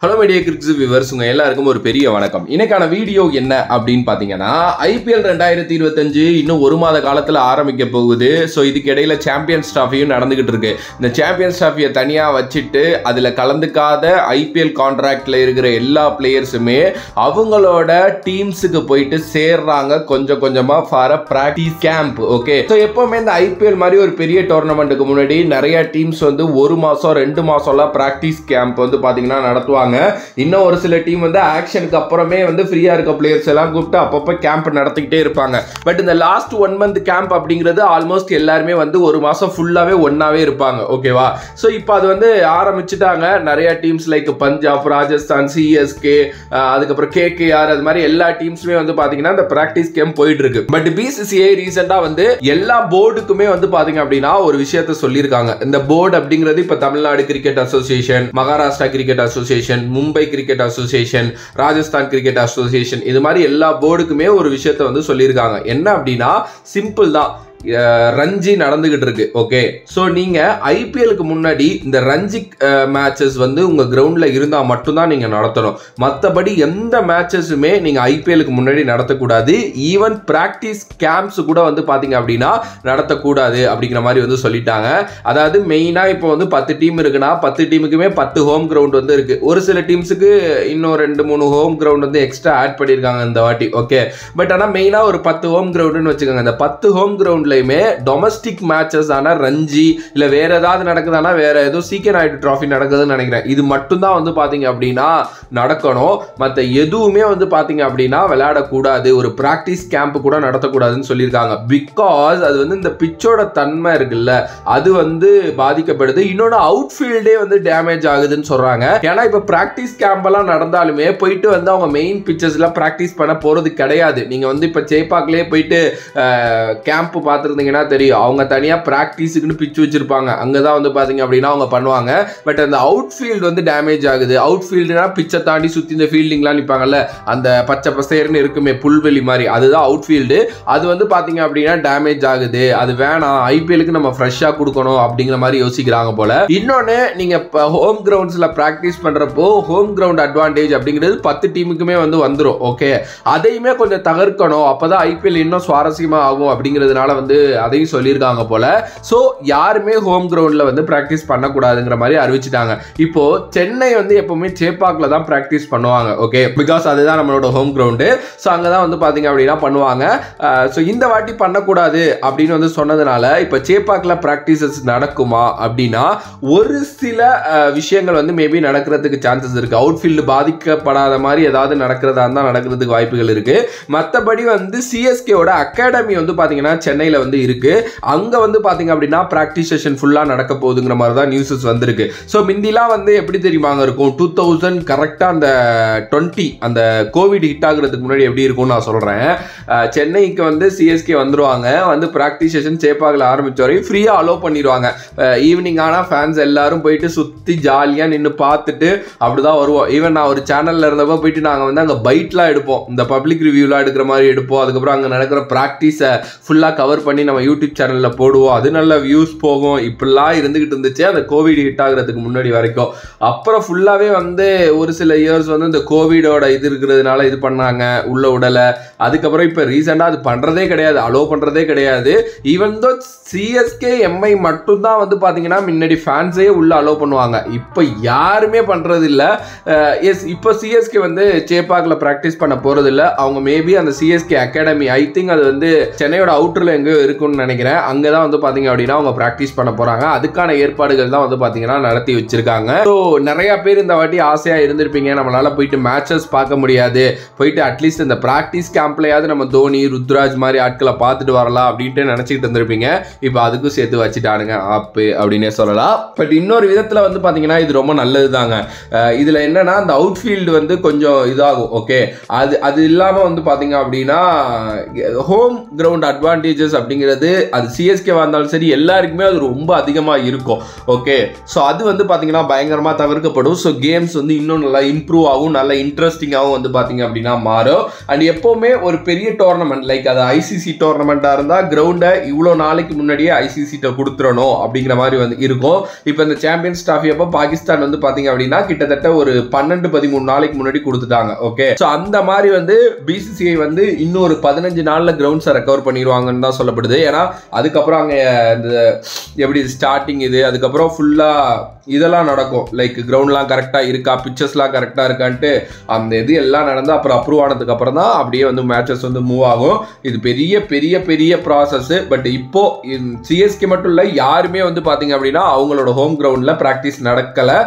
Hello media கிரிக்ஸ் viewers, உங்க எல்லாருக்கும் ஒரு பெரிய வணக்கம். இன்னைக்கான வீடியோ என்ன அப்படின்னு பாத்தீங்கன்னா, ஐபிஎல் 2025 இன்னும் ஒரு மாத காலத்துல ஆரம்பிக்க போகுது. ஸோ இதுக்கு இடையில சாம்பியன்ஸ் டிராஃபியும் நடந்துகிட்டு இருக்கு. இந்த சாம்பியன்ஸ் டிராஃபியை தனியா வச்சுட்டு அதுல கலந்துக்காத ஐபிஎல் கான்ட்ராக்ட்ல இருக்கிற எல்லா பிளேயர்ஸுமே அவங்களோட டீம்ஸுக்கு போயிட்டு சேர்றாங்க கொஞ்சம் கொஞ்சமா for a practice camp. Okay, so எப்பவுமே இந்த ஐபிஎல் மாதிரி ஒரு பெரிய டோர்னமெண்ட்டுக்கு முன்னாடி நிறைய டீம்ஸ் வந்து 1 மாசம் 2 மாசம்லாம் பிராக்டிஸ் கேம்ப் வந்து பாத்தீங்கன்னா நடத்துவாங்க. இன்னும் ஒரு சில டீம் வந்து ஆக்ஷனுக்கு அப்புறமே வந்து ஃப்ரீயா இருக்க பிளேயர்ஸ் எல்லாம் கூப்பிட்டு அப்பப்போ கேம்ப் நடத்திக்கிட்டே இருப்பாங்க. பட் இந்த லாஸ்ட் 1 மந்த் கேம்ப் அப்படிங்கிறது ஆல்மோஸ்ட் எல்லாருமே வந்து 1 மாசம் ஃபுல்லாவே ஒன்னாவே இருப்பாங்க. ஓகேவா? ஸோ இப்போ அது வந்து ஆரம்பிச்சுட்டாங்க. நிறைய teams like Punjab, Rajasthan, CSK, அதுக்கப்புறம் கேகேஆர், அது மாதிரி எல்லா டீம்ஸுமே வந்து பாத்தீங்கன்னா இந்த பிராக்டிஸ் கேம்ப் போயிட்டு இருக்கு. பட் பிசிசிஐ ரீசெண்டா வந்து எல்லா போர்டுக்குமே வந்து பாத்தீங்க அப்படின்னா ஒரு விஷயத்த சொல்லியிருக்காங்க. இந்த போர்டு அப்படிங்கிறது இப்ப Tamil Nadu cricket association, Maharashtra cricket association, Mumbai cricket association, Rajasthan cricket association, இது மாதிரி எல்லா போர்டுக்குமே ஒரு விஷயத்தை வந்து சொல்லியிருக்காங்க. என்ன அப்படின்னா சிம்பிள் தான், ரஞ்சி நடந்துகிட்டு இருக்கு. ஓகே, ஸோ நீங்க ஐபிஎலுக்கு முன்னாடி இந்த ரஞ்சி மேட்சஸ் வந்து உங்க கிரவுண்ட்ல இருந்தா மட்டும்தான் நீங்க நடத்தணும். மற்றபடி எந்த மேட்சஸுமே நீங்க ஐபிஎலுக்கு முன்னாடி நடத்தக்கூடாது. ஈவன் பிராக்டிஸ் கேம்ப்ஸ் கூட வந்து பாத்தீங்க அப்படின்னா நடத்தக்கூடாது அப்படிங்கிற மாதிரி வந்து சொல்லிட்டாங்க. அதாவது மெயினா இப்போ வந்து 10 டீம் இருக்குன்னா 10 டீமுக்குமே 10 ஹோம் கிரவுண்ட் வந்து இருக்கு. ஒரு சில டீம்ஸுக்கு இன்னும் 2-3 ஹோம் கிரவுண்ட் வந்து எக்ஸ்ட்ரா ஆட் பண்ணியிருக்காங்க இந்த வாட்டி. ஓகே, பட் ஆனால் மெயினா ஒரு 10 ஹோம் கிரவுண்டுன்னு வச்சுக்கோங்க. இந்த 10 ஹோம் கிரவுண்ட் டொமஸ்டிக் மேட்சஸ் ஆன ரஞ்சி இல்ல வேற ஏதாவது நடக்குதுன்னா வேற ஏதோ சீக்கிரம் நாயுடு டிராஃபி நடக்குதுன்னு நினைக்கிறேன். இது மட்டும் தான் வந்து பாத்தீங்க அப்படின்னா நடக்கணும். மற்ற எதுவுமே வந்து பாத்தீங்க அப்படின்னா விளையாடக்கூடாது. ஒரு பிராக்டிஸ் கேம்ப் கூட நடத்தக்கூடாதுன்னு சொல்லியிருக்காங்க. பிகாஸ் அது வந்து இந்த பிச்சோட தன்மை இருக்குல்ல, அது வந்து பாதிக்கப்படுது. இன்னொன்று அவுட்ஃபீல்டே வந்து டேமேஜ் ஆகுதுன்னு சொல்றாங்க. ஏன்னா இப்ப பிராக்டிஸ் கேம்ப் எல்லாம் நடந்தாலுமே போயிட்டு வந்து அவங்க மெயின் பிச்சர்ஸ்ல பிராக்டிஸ் பண்ண போறது கிடையாது. நீங்க வந்து இப்ப சேப்பாக்லயே போயிட்டு கேம்ப் பார்த்துருந்தீங்கன்னா தெரியும், அவங்க தனியா பிராக்டிஸுக்குன்னு பிச் வச்சிருப்பாங்க. அங்கதான் வந்து பாத்தீங்க அப்படின்னா அவங்க பண்ணுவாங்க. பட் அந்த அவுட் ஃபீல்டு வந்து டேமேஜ் ஆகுது. அவுட் ஃபீல்டுனா பிச்சை தாண்டி சுத்தி இந்த ஃபீல்டிங்லாம் நிற்பாங்கல்ல, அந்த பச்சை பசேர்னு இருக்குமே புல்வெளி மாதிரி, அதுதான் அவுட் ஃபீல்டு. அது வந்து பாத்தீங்க அப்படின்னா டேமேஜ் ஆகுது. அது வேணாம், ஐபிஎலுக்கு நம்ம ஃப்ரெஷ்ஷா கொடுக்கணும் அப்படிங்கிற மாதிரி யோசிக்கிறாங்க போல. இன்னொன்னு, நீங்க ஹோம் கிரவுண்ட்ஸ்ல பிராக்டிஸ் பண்றப்போ ஹோம் கிரவுண்ட் அட்வான்டேஜ் அப்படிங்கிறது 10 டீமுக்குமே வந்து வந்துடும். ஓகே, அதையுமே கொஞ்சம் தவிர்க்கணும். அப்பதான் ஐபிஎல் இன்னும் சுவாரஸ்யமா ஆகும் அப்படிங்கிறதுனால வந்து அதையும் சொல்லியிருக்காங்க போல. சோ யாருமே ஹோம் கிரவுண்ட்ல வந்து பிராக்டிஸ் பண்ணக்கூடாதுங்கிற மாதிரி அறிவிச்சிட்டாங்க. இப்போ சென்னை வந்து எப்பவுமே சேப்பாக்ல தான் பிராக்டிஸ் பண்ணுவாங்க. ஓகே, பிகாஸ் அதுதான் நம்மளோட ஹோம் கிரவுண்டு. ஸோ அங்கதான் வந்து பாத்தீங்க அப்படின்னா பண்ணுவாங்க. ஸோ இந்த வாட்டி பண்ணக்கூடாது அப்படின்னு வந்து சொன்னதுனால இப்போ சேப்பாக்ல பிராக்டிசஸ் நடக்குமா அப்படின்னா ஒரு சில விஷயங்கள் வந்து மேபி நடக்கிறதுக்கு சான்சஸ் இருக்கு. அவுட்ஃபீல்டு பாதிக்கப்படாத மாதிரி ஏதாவது நடக்கிறதா இருந்தால் நடக்கிறதுக்கு வாய்ப்புகள் இருக்கு. மற்றபடி வந்து சிஎஸ்கேவோட அகாடமி வந்து பாத்தீங்கன்னா சென்னையில வந்து இருக்கு. அங்க வந்து பாத்தீங்க அப்படின்னா பிராக்டிஸ் செஷன் ஃபுல்லா நடக்க போகுதுங்கிற மாதிரி தான் நியூஸஸ் வந்திருக்கு. ஸோ மிந்திலாம் வந்து எப்படி தெரியுமாங்க இருக்கும், 2000 கரெக்டா அந்த 20 அந்த கோவிட் ஹிட் ஆகுறதுக்கு முன்னாடி எப்படி இருக்கும்னு நான் சொல்றேன். சென்னைக்கு வந்து சிஎஸ்கே வந்துருவாங்க. வந்து பிராக்டிஸ் செஷன் சேப்பாகல ஆரம்பிச்ச வரையும் ஃப்ரீயா அலோவ் பண்ணிடுவாங்க. ஈவினிங் ஆனா ஃபேன்ஸ் எல்லாரும் போயிட்டு சுத்தி ஜாலியா நின்று பார்த்துட்டு அப்படிதான் வருவோம். ஈவன் நான் ஒரு சேனல்ல இருந்தப்போ போயிட்டு நாங்க வந்து அங்க பைட்லாம் எடுப்போம், இந்த பப்ளிக் ரிவ்யூலாம் எடுக்கிற மாதிரி எடுப்போம். அதுக்கப்புறம் அங்க நடக்கிற பிராக்டிஸை ஃபுல்லா கவர் பண்ணி நம்ம யூடியூப் சேனல்ல போடுவோம். அது நல்ல வியூஸ் போகும். இப்படிலாம் இருந்துகிட்டு இருந்துச்சு அந்த கோவிட் ஹிட் ஆகுறதுக்கு முன்னாடி வரைக்கும். அப்புறம் ஃபுல்லாவே வந்து ஒரு சில இயர்ஸ் வந்து இந்த கோவிடோட இது இருக்கிறதுனால இது பண்ணாங்க, உள்ள உடலை. அதுக்கப்புறம் இப்ப ரீசெண்டா அது பண்றதே கிடையாது, அலோவ் பண்றதே கிடையாது. ஈவன் தோ சிஎஸ்கே எம்ஐ மட்டும் தான் வந்து பாத்தீங்கன்னா முன்னாடி ஃபேன்ஸே உள்ள அலோவ் பண்ணுவாங்க. இப்ப யாருமே பண்றது இல்ல. எஸ், இப்போ சிஎஸ்கே வந்து சேப்பாக்ல பிராக்டிஸ் பண்ண போறது இல்ல. அவங்க மேபி அந்த சிஎஸ்கே அகாடமி, ஐ திங்க் அது வந்து சென்னையோட அவுட்டர்ல எங்கேயோ இருக்கும்னு நினைக்கிறேன். அங்கதான் வந்து பாத்தீங்க அப்படின்னா அவங்க பிராக்டிஸ் பண்ண போறாங்க. அதுக்கான ஏற்பாடுகள் தான் வந்து பாத்தீங்கன்னா நடத்தி வச்சிருக்காங்க. ஸோ நிறைய பேர் இந்த வாட்டி ஆசையா இருந்திருப்பீங்க, நம்மளால போயிட்டு மேட்சஸ் பார்க்க முடியாது, போயிட்டு அட்லீஸ்ட் இந்த பிராக்டிஸ் கேம்ப்லயாவது நம்ம தோனி, ருத்ராஜ் மாதிரி ஆட்களை பார்த்துட்டு வரலாம் அப்படின்ட்டு நினைச்சிட்டு இருந்திருப்பீங்க. இப்போ அதுக்கும் சேர்த்து வச்சுட்டானுங்க ஆப்பு அப்படின்னே சொல்லலாம். பட் இன்னொரு விதத்துல வந்து பாத்தீங்கன்னா இது ரொம்ப நல்லது தாங்க. இதுல என்னன்னா அந்த அவுட் ஃபீல்டு வந்து கொஞ்சம் இதாகும். ஓகே, அது இல்லாம வந்து பாத்தீங்க அப்படின்னா ஹோம் கிரவுண்ட் அட்வான்டேஜஸ் அப்படிங்கிறது அது சிஎஸ்கேவா இருந்தாலும் சரி எல்லாருக்குமே அது ரொம்ப அதிகமாக இருக்கும். ஓகே, ஸோ அது வந்து பார்த்தீங்கன்னா பயங்கரமாக தவிர்க்கப்படும். ஸோ கேம்ஸ் வந்து இன்னும் நல்லா இம்ப்ரூவ் ஆகும், நல்லா இன்ட்ரெஸ்டிங்காகவும் வந்து பார்த்தீங்க அப்படின்னா மாறும். அண்ட் எப்போவுமே ஒரு பெரிய டோர்னமெண்ட் லைக் அது ஐசிசி டோர்னமெண்ட்டாக இருந்தால் கிரவுண்டை இவ்வளோ நாளைக்கு முன்னாடியே ஐசிசிட்ட கொடுத்துடணும் அப்படிங்கிற மாதிரி வந்து இருக்கும். இப்போ இந்த சாம்பியன்ஸ் ட்ராஃபி அப்போ பாகிஸ்தான் வந்து பார்த்தீங்க அப்படின்னா கிட்டத்தட்ட ஒரு 12-13 நாளைக்கு முன்னாடி கொடுத்துட்டாங்க. ஓகே, ஸோ அந்த மாதிரி வந்து பிசிசிஐ வந்து இன்னும் ஒரு 15 நாளில் கிரவுண்ட்ஸை ரெக்கவர் பண்ணிடுவாங்கன்னு தான் சொல்லப்படுது. ஏன்னா அதுக்கப்புறம் அங்கே இந்த எப்படி ஸ்டார்டிங் இது அதுக்கப்புறம் ஃபுல்லாக இதெல்லாம் நடக்கும். லைக் கிரவுண்ட்லாம் கரெக்டாக இருக்கா, பிச்சர்ஸ்லாம் கரெக்டாக இருக்கான்ட்டு அந்த இது எல்லாம் நடந்து அப்புறம் அப்ரூவ் ஆனதுக்கு அப்புறம் தான் அப்படியே வந்து மேட்சஸ் வந்து மூவ் ஆகும். இது பெரிய பெரிய பெரிய ப்ராசஸ். பட் இப்போ சிஎஸ்கே மட்டும் இல்லை, யாருமே வந்து பார்த்தீங்க அப்படின்னா அவங்களோட ஹோம் கிரவுண்டில் ப்ராக்டிஸ் நடக்கலை.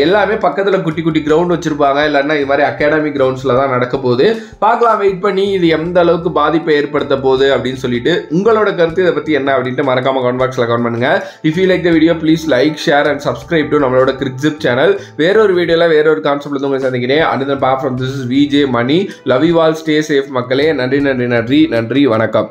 எல்லாமே பக்கத்தில் குட்டி குட்டி கிரவுண்ட் வச்சிருப்பாங்க, இல்லைன்னா இது மாதிரி அகாடமி கிரவுண்ட்ஸில் தான் நடக்க போகுது. பார்க்கலாம், வெயிட் பண்ணி இது எந்த அளவுக்கு பாதிப்பை ஏற்படுத்த போகுது அப்படின்னு சொல்லிட்டு உங்களோட கருத்து இதை பற்றி என்ன அப்படின்ட்டு மறக்காம கமெண்ட் பாக்ஸில் கமெண்ட் பண்ணுங்க. If you like the video please like, share and subscribe to நம்மளோட கிரிக்ஸிப் சேனல். வேறொரு வீடியோவில் வேறொரு கான்செப்ட்ல வந்து உங்களை சந்திக்கிறேன். And bob from this is VJ Mani. Love you all, stay safe மக்களே. நன்றி நன்றி நன்றி நன்றி, வணக்கம்.